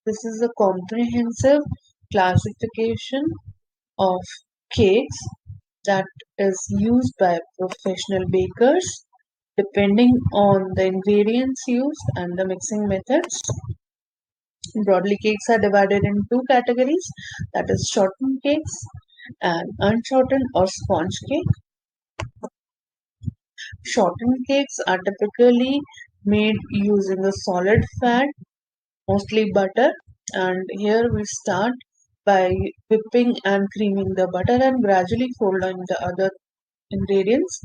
This is a comprehensive classification of cakes that is used by professional bakers depending on the ingredients used and the mixing methods. Broadly, cakes are divided in two categories, that is, shortened cakes and unshortened or sponge cake. Shortened cakes are typically made using a solid fat, mostly butter, and here we start by whipping and creaming the butter and gradually folding the other ingredients.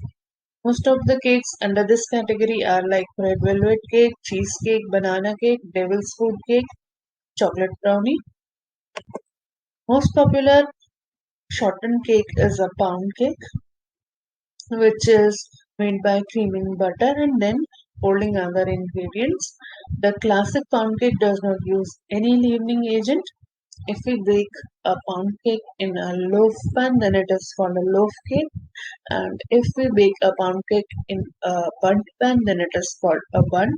Most of the cakes under this category are like red velvet cake, cheesecake, banana cake, devil's food cake, chocolate brownie. Most popular shortened cake is a pound cake, which is made by creaming butter and then folding other ingredients. The classic pound cake does not use any leavening agent. If we bake a pound cake in a loaf pan, then it is called a loaf cake. And if we bake a pound cake in a bundt pan, then it is called a bundt.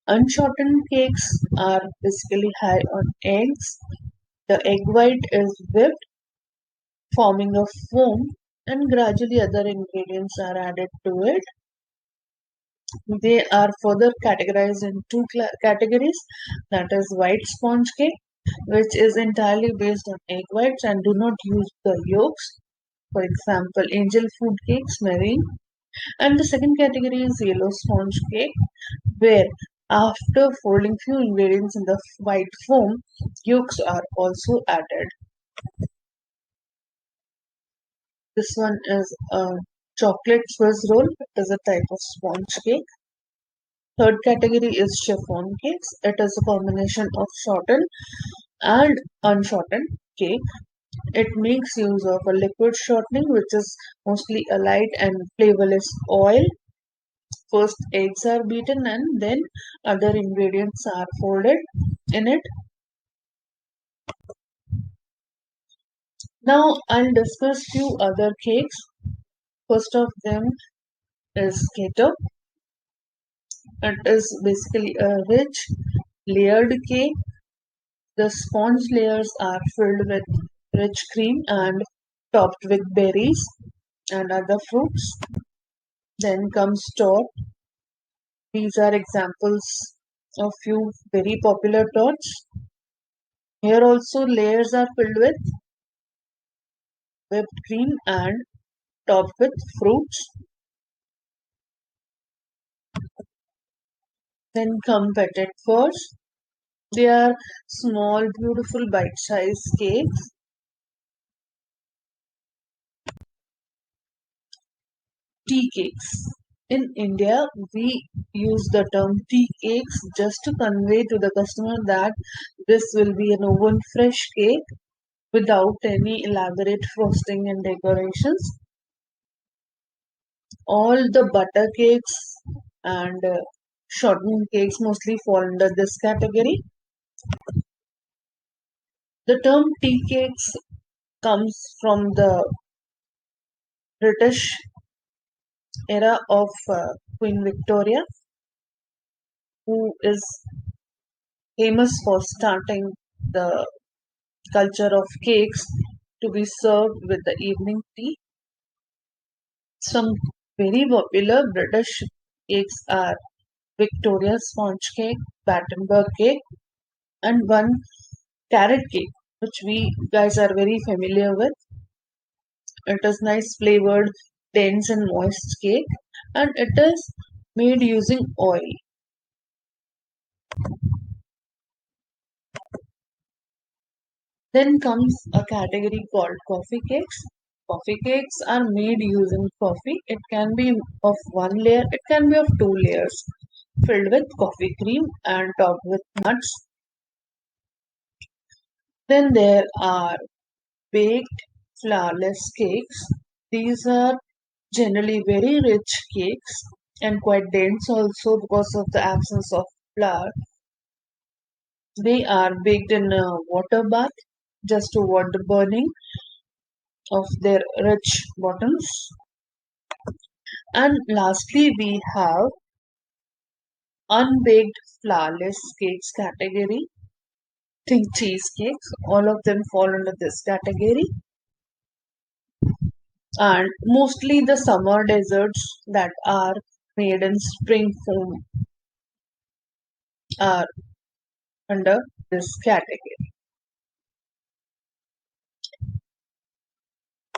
Unshortened cakes are basically high on eggs. The egg white is whipped, forming a foam, and gradually other ingredients are added to it. They are further categorized in two categories, that is white sponge cake, which is entirely based on egg whites and do not use the yolks. For example, angel food cakes, marine. And the second category is yellow sponge cake, where after folding few ingredients in the white foam, yolks are also added. This one is a chocolate Swiss roll. It is a type of sponge cake. Third category is chiffon cakes. It is a combination of shortened and unshortened cake. It makes use of a liquid shortening, which is mostly a light and flavorless oil. First, eggs are beaten and then other ingredients are folded in it. Now, I'll discuss few other cakes. First of them is keto. It is basically a rich layered cake. The sponge layers are filled with rich cream and topped with berries and other fruits. Then comes torte. These are examples of few very popular tortes. Here also layers are filled with whipped cream and topped with fruits. Then come petit fours. They are small, beautiful, bite-sized cakes. Tea cakes. In India, we use the term tea cakes just to convey to the customer that this will be an oven fresh cake without any elaborate frosting and decorations. All the butter cakes and shortened cakes mostly fall under this category. The term tea cakes comes from the British era of Queen Victoria, who is famous for starting the culture of cakes to be served with the evening tea. Some very popular British cakes are Victoria sponge cake, Battenberg cake, and one carrot cake, which we guys are very familiar with. It is nice flavored, dense and moist cake, and it is made using oil. Then comes a category called coffee cakes. Coffee cakes are made using coffee. It can be of one layer, it can be of two layers, filled with coffee cream and topped with nuts. Then there are baked flourless cakes. These are generally very rich cakes and quite dense also because of the absence of flour. They are baked in a water bath just to avoid the burning of their rich bottoms. And lastly, we have unbaked flourless cakes category. Think cheesecakes, all of them fall under this category. And mostly the summer desserts that are made in spring form are under this category.